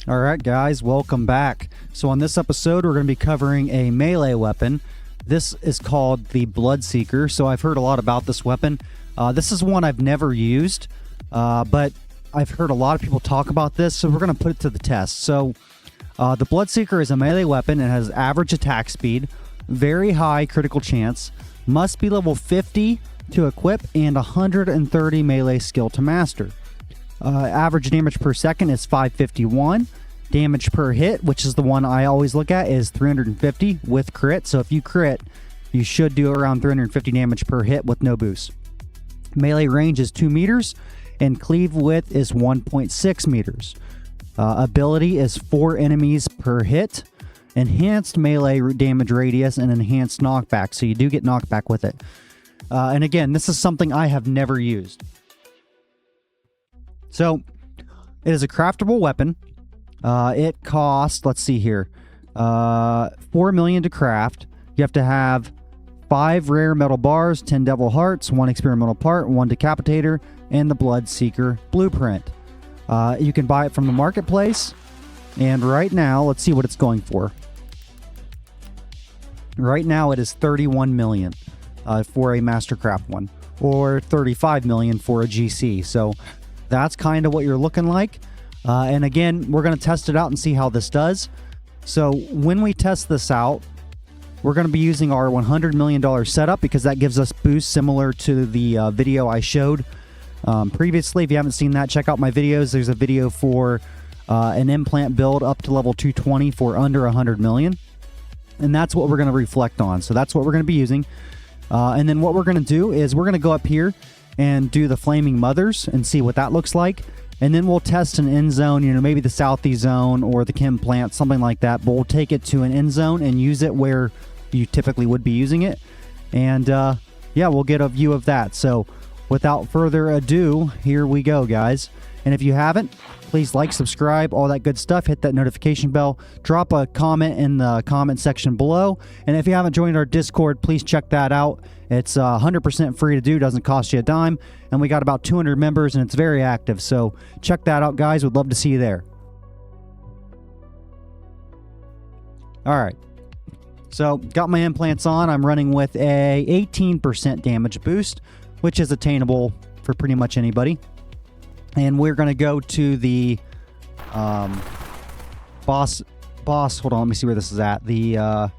Alright guys, welcome back. So on this episode we're going to be covering a melee weapon. This is called the BloodSeeker. So I've heard a lot about this weapon. This is one I've never used, but I've heard a lot of people talk about this, so we're going to put it to the test. So the BloodSeeker is a melee weapon. It has average attack speed, very high critical chance, must be level 50 to equip, and 130 melee skill to master. Average damage per second is 551. Damage per hit, which is the one I always look at, is 350 with crit. So if you crit, you should do around 350 damage per hit with no boost. Melee range is 2 meters, and cleave width is 1.6 meters. Ability is 4 enemies per hit. Enhanced melee damage radius and enhanced knockback, so you do get knockback with it. And again, this is something I have never used. So, it is a craftable weapon. It costs, let's see here, 4 million to craft. You have to have 5 rare metal bars, 10 devil hearts, 1 experimental part, 1 decapitator, and the BloodSeeker blueprint. You can buy it from the marketplace, and right now, let's see what it's going for. Right now, it is 31 million for a Mastercraft one, or 35 million for a GC. So that's kind of what you're looking like. And again, we're going to test it out and see how this does. So when we test this out, we're going to be using our $100 million setup because that gives us boosts similar to the video I showed previously. If you haven't seen that, check out my videos. There's a video for an implant build up to level 220 for under 100 million. And that's what we're going to reflect on. So that's what we're going to be using. And then what we're going to do is we're going to go up here and do the flaming mothers and see what that looks like. And then we'll test an end zone, you know, maybe the Southie zone or the chem plant, something like that. But we'll take it to an end zone and use it where you typically would be using it. And yeah, we'll get a view of that. So without further ado, here we go, guys. And if you haven't, please like, subscribe, all that good stuff. Hit that notification bell. Drop a comment in the comment section below. And if you haven't joined our Discord, please check that out. It's 100% free to do. Doesn't cost you a dime. And we got about 200 members, and it's very active. So check that out, guys. Would love to see you there. All right. So got my implants on. I'm running with a 18% damage boost, which is attainable for pretty much anybody. And we're going to go to the boss. Hold on, let me see where this is at. The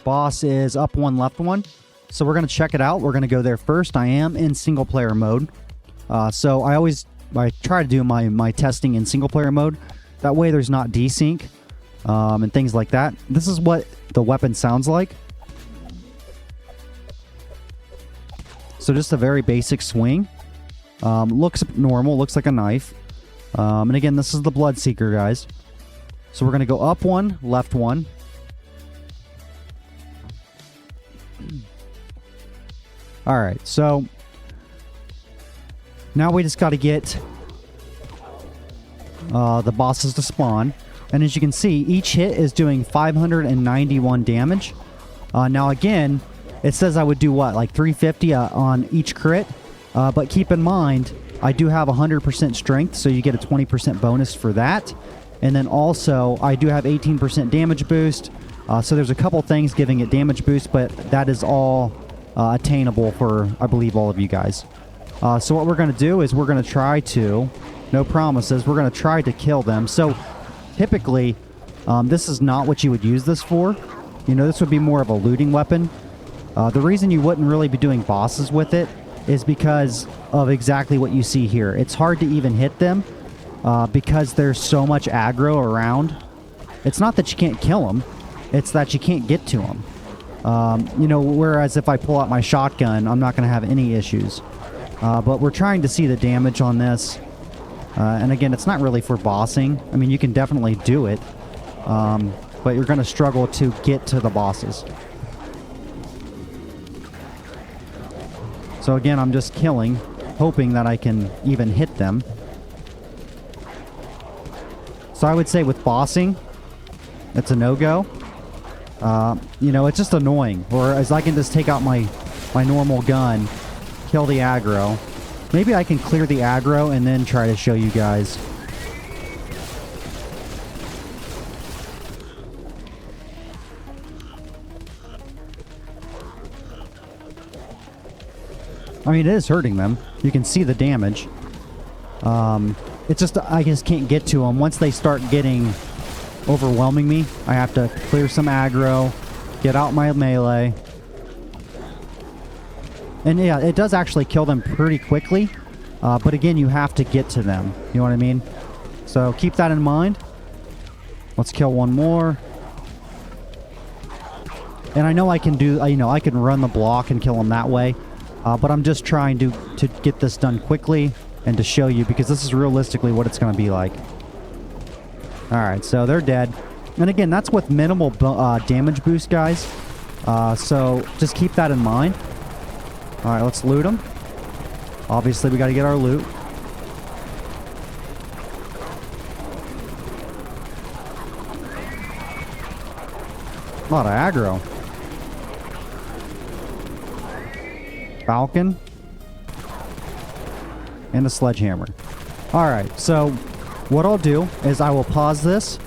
boss is up 1, left 1. So we're going to check it out. We're going to go there first. I am in single player mode. So I try to do my testing in single player mode. That way there's not desync and things like that. This is what the weapon sounds like. So just a very basic swing. Looks normal, looks like a knife. And again, this is the BloodSeeker, guys. So we're going to go up 1, left 1. Alright, so now we just got to get the bosses to spawn. And as you can see, each hit is doing 591 damage. Now again, it says I would do what, like 350 on each crit? But keep in mind, I do have 100% strength, so you get a 20% bonus for that. And then also, I do have 18% damage boost. So there's a couple things giving it damage boost, but that is all attainable for, I believe, all of you guys. So what we're going to do is we're going to try to, no promises, we're going to try to kill them. So typically, this is not what you would use this for. You know, this would be more of a looting weapon. The reason you wouldn't really be doing bosses with it is because of exactly what you see here. It's hard to even hit them because there's so much aggro around. It's not that you can't kill them, it's that you can't get to them. You know, whereas if I pull out my shotgun, I'm not going to have any issues. But we're trying to see the damage on this. And again, it's not really for bossing. I mean, you can definitely do it, but you're going to struggle to get to the bosses. So again, I'm just killing, hoping that I can even hit them. So I would say with bossing, it's a no-go. You know, it's just annoying. Whereas I can just take out my normal gun, kill the aggro. Maybe I can clear the aggro and then try to show you guys I mean, it is hurting them. You can see the damage. It's just, I just can't get to them. Once they start getting overwhelming me, I have to clear some aggro, get out my melee. And yeah, it does actually kill them pretty quickly. But again, you have to get to them. You know what I mean? So keep that in mind. Let's kill one more. And I know I can do, I can run the block and kill them that way. But I'm just trying to get this done quickly and to show you, because this is realistically what it's going to be like. Alright, so they're dead. And again, that's with minimal damage boost, guys. So just keep that in mind. Alright, let's loot them. Obviously, we got to get our loot. A lot of aggro. Falcon. And a sledgehammer. Alright, so what I'll do is I will pause this,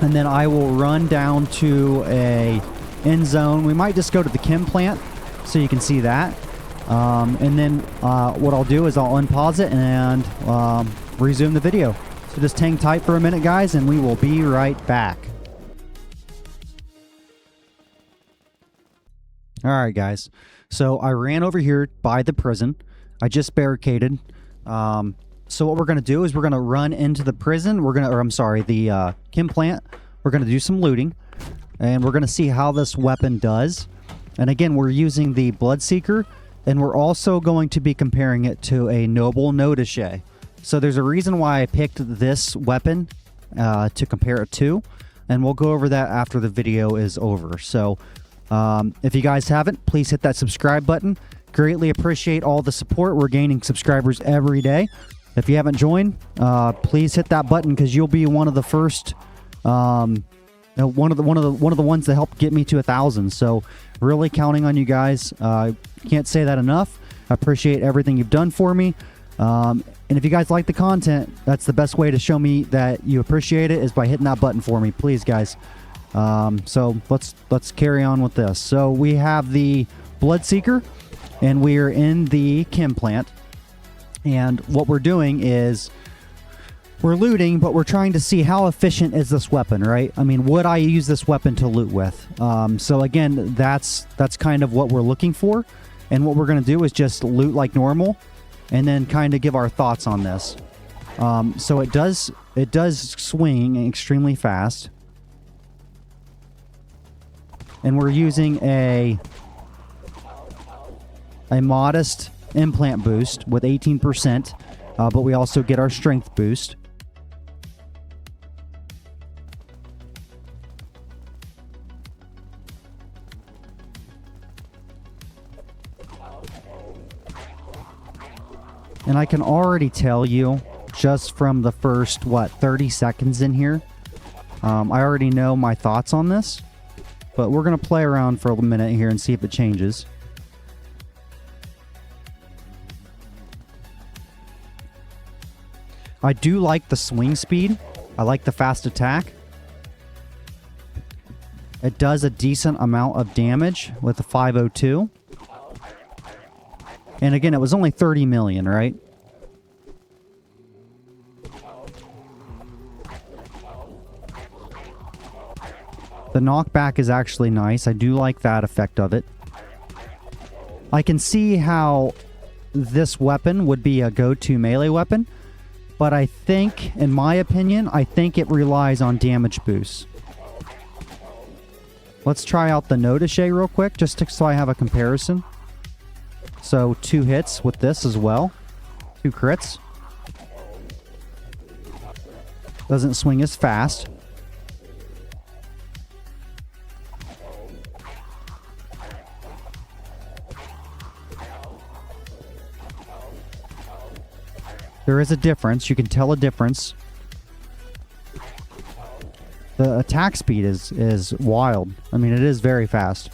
and then I will run down to a end zone. We might just go to the Implant so you can see that. And then what I'll do is I'll unpause it and resume the video. So just hang tight for a minute, guys, and we will be right back. Alright, guys. So I ran over here by the prison. I just barricaded. So what we're going to do is we're going to run into the prison. The Implant. We're going to do some looting. And we're going to see how this weapon does. And again, we're using the BloodSeeker. And we're also going to be comparing it to a Noble Notichet. So there's a reason why I picked this weapon to compare it to. And we'll go over that after the video is over. So if you guys haven't, please hit that subscribe button. Greatly appreciate all the support. We're gaining subscribers every day. If you haven't joined, please hit that button, because you'll be one of the first, one of the ones that helped get me to 1,000. So really counting on you guys. Can't say that enough. I appreciate everything you've done for me. And if you guys like the content, that's the best way to show me that you appreciate it, is by hitting that button for me, please, guys. So let's carry on with this. So we have the BloodSeeker, and we're in the Implant. And what we're doing is we're looting, but we're trying to see how efficient is this weapon, right? I mean, would I use this weapon to loot with? So again, that's kind of what we're looking for. And what we're going to do is just loot like normal, and then kind of give our thoughts on this. So it does swing extremely fast. And we're using a modest implant boost with 18%, but we also get our strength boost. And I can already tell you, just from the first, 30 seconds in here, I already know my thoughts on this. But we're going to play around for a minute here and see if it changes. I do like the swing speed. I like the fast attack. It does a decent amount of damage with the 502. And again, it was only 30 million, right? The knockback is actually nice. I do like that effect of it. I can see how this weapon would be a go-to melee weapon, but I think, in my opinion, I think it relies on damage boosts. Let's try out the Notichet real quick, just so I have a comparison. So 2 hits with this as well. 2 crits. Doesn't swing as fast. There is a difference. You can tell a difference. The attack speed is wild. I mean, it is very fast.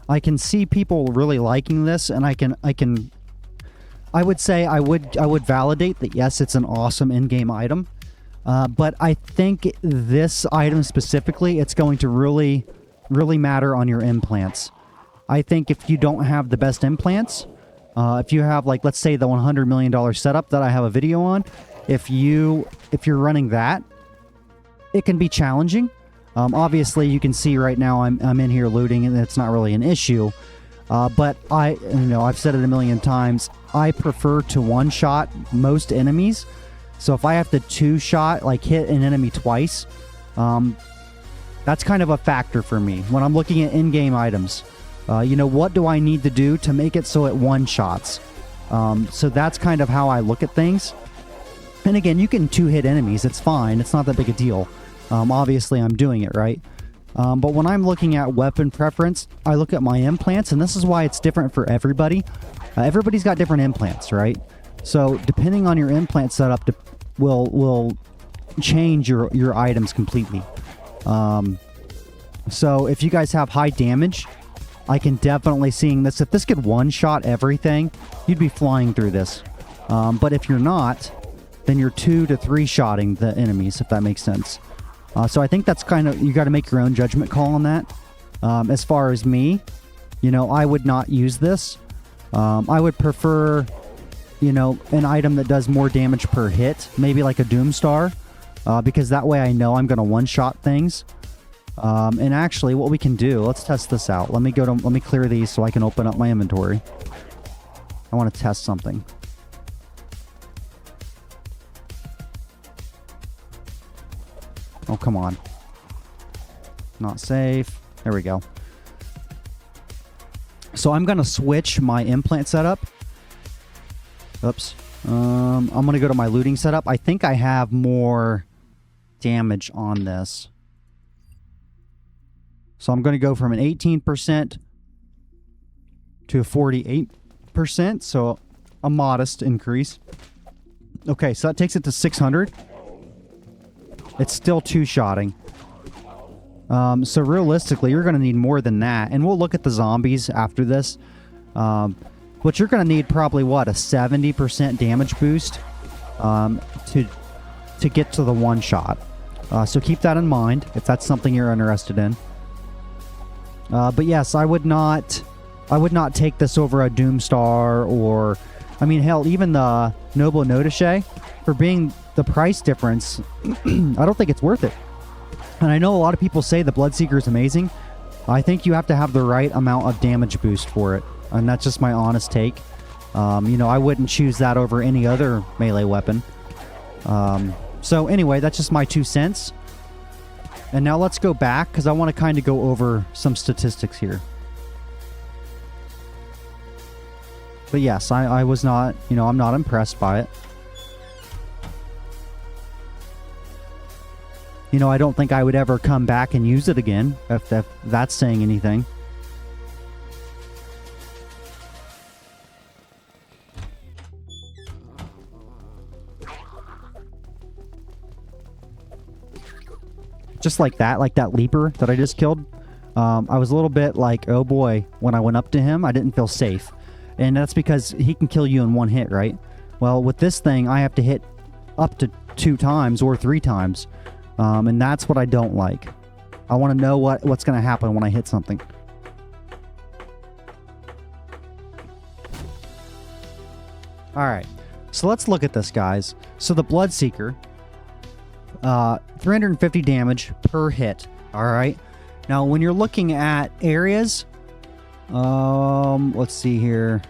I can see people really liking this, and I would say I would validate that yes, it's an awesome in-game item. But I think this item specifically, it's going to really matter on your implants. I think if you don't have the best implants, if you have, like, let's say the $100 million setup that I have a video on, if you're running that, it can be challenging. Obviously, you can see right now I'm in here looting, and it's not really an issue. But I've said it a million times, I prefer to one-shot most enemies. So if I have to two-shot, like hit an enemy twice, that's kind of a factor for me when I'm looking at in-game items. What do I need to do to make it so it one-shots? So that's kind of how I look at things. And again, you can two-hit enemies. It's fine. It's not that big a deal. Obviously, I'm doing it right. But when I'm looking at weapon preference, I look at my implants, and this is why it's different for everybody. Everybody's got different implants, right? So depending on your implant setup will change your items completely. So if you guys have high damage, I can definitely seeing this. If this could one-shot everything, you'd be flying through this. But if you're not, then you're 2 to 3 shotting the enemies, if that makes sense. So I think that's kind of, you got to make your own judgment call on that. As far as me, I would not use this. I would prefer, an item that does more damage per hit, maybe like a Doomstar, because that way I know I'm going to one-shot things. And actually, what we can do, let's test this out. Let me clear these so I can open up my inventory. I want to test something. Oh, come on. Not safe. There we go. So I'm going to switch my implant setup. Oops. I'm going to go to my looting setup. I think I have more damage on this. So I'm going to go from an 18% to a 48%. So a modest increase. Okay, so that takes it to 600. It's still two-shotting. So realistically, you're going to need more than that. And we'll look at the zombies after this. But you're going to need probably, what, a 70% damage boost to get to the one-shot. So keep that in mind if that's something you're interested in. But yes, I would not take this over a Doomstar or... I mean, hell, even the Noble Notiche, for being the price difference, I don't think it's worth it. And I know a lot of people say the BloodSeeker is amazing. I think you have to have the right amount of damage boost for it. And that's just my honest take. I wouldn't choose that over any other melee weapon. So anyway, that's just my 2 cents. And now let's go back, because I want to kind of go over some statistics here. But yes, I was not, I'm not impressed by it. I don't think I would ever come back and use it again, if that's saying anything. Just like that leaper that I just killed. I was a little bit like, oh boy, when I went up to him, I didn't feel safe. And that's because he can kill you in one hit, right? Well, with this thing, I have to hit up to 2 times or 3 times. And that's what I don't like. I want to know what's going to happen when I hit something. Alright, so let's look at this, guys. So the BloodSeeker, 350 damage per hit. Alright, now when you're looking at areas, let's see here.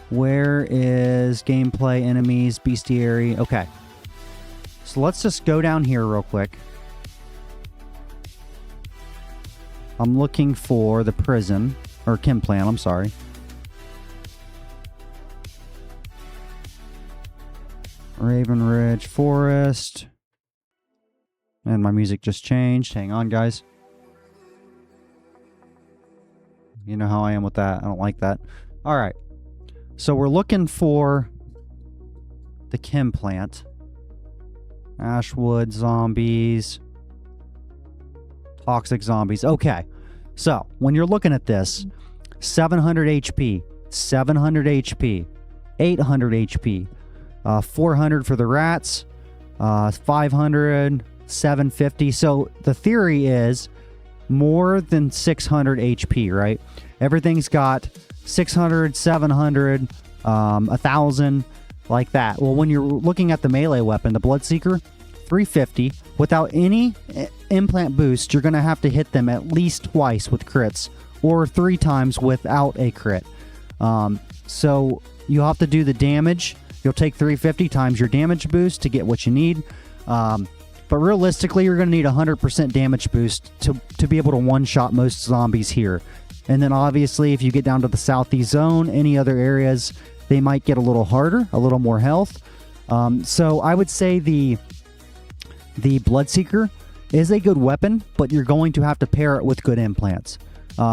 Where is gameplay, enemies, bestiary? Okay. So let's just go down here real quick. I'm looking for the prison, or Implant, I'm sorry. Raven Ridge Forest. And my music just changed. Hang on, guys. You know how I am with that. I don't like that. Alright. So we're looking for the Implant. Ashwood zombies. Toxic zombies. Okay. So when you're looking at this, 700 HP, 700 HP, 800 HP, 400 for the rats, 500, 750. So the theory is more than 600 HP, right? Everything's got 600, 700, 1,000, like that. Well, when you're looking at the melee weapon, the BloodSeeker, 350, without any implant boost, you're going to have to hit them at least twice with crits, or 3 times without a crit. So you'll have to do the damage. You'll take 350 times your damage boost to get what you need. But realistically, you're going to need 100% damage boost to be able to one-shot most zombies here. And then obviously, if you get down to the southeast zone, any other areas, they might get a little harder, a little more health. So I would say the BloodSeeker is a good weapon, but you're going to have to pair it with good implants.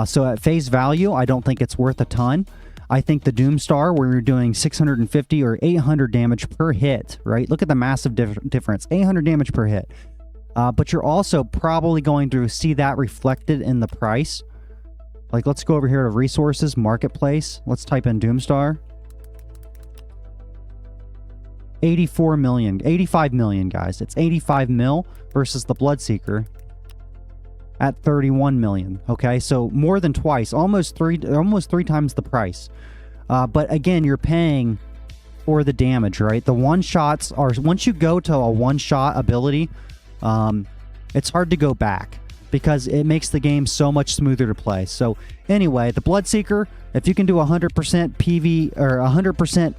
So at face value, I don't think it's worth a ton. I think the Doomstar, where you're doing 650 or 800 damage per hit, right? Look at the massive difference, 800 damage per hit. But you're also probably going to see that reflected in the price. Like, let's go over here to resources, marketplace. Let's type in Doomstar. 84 million, 85 million, guys. It's 85 mil versus the BloodSeeker at 31 million. Okay, so more than twice, almost three times the price. But again, you're paying for the damage, right? The one shots are, once you go to a one shot ability, it's hard to go back because it makes the game so much smoother to play. So anyway, the BloodSeeker, if you can do 100% PV or 100%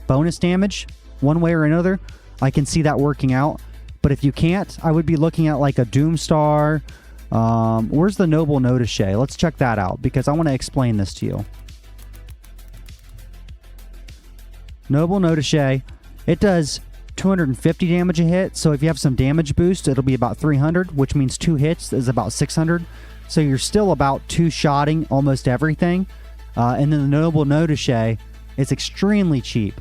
bonus damage one way or another, I can see that working out. But if you can't, I would be looking at like a Doomstar. Where's the Noble Notiche? Let's check that out because I want to explain this to you. Noble Notiche, it does 250 damage a hit. So if you have some damage boost, it'll be about 300, which means 2 hits is about 600. So you're still about 2-shotting almost everything. And then the Noble Notiche is extremely cheap.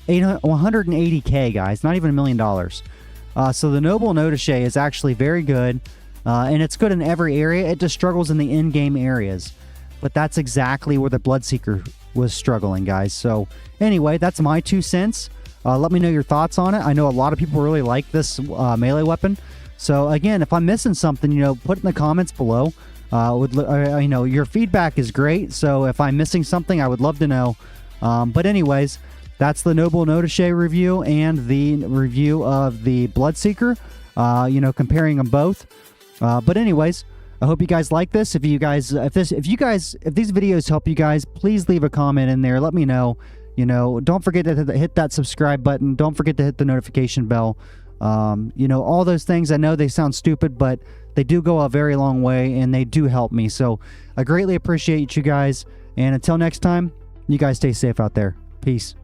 180K, guys, not even $1 million. So the Noble Notiche is actually very good, and it's good in every area. It just struggles in the in-game areas, but that's exactly where the BloodSeeker was struggling, guys. So anyway, that's my 2 cents. Let me know your thoughts on it. I know a lot of people really like this melee weapon. So again, if I'm missing something, you know, put it in the comments below. You know, your feedback is great. So if I'm missing something, I would love to know. But anyways, that's the Noble Notiche review and the review of the BloodSeeker, you know, comparing them both. But anyways, I hope you guys like this. If these videos help you guys, please leave a comment in there. Let me know. You know, don't forget to hit that subscribe button. Don't forget to hit the notification bell. You know, all those things. I know they sound stupid, but they do go a very long way and they do help me. So I greatly appreciate you guys. And until next time, you guys stay safe out there. Peace.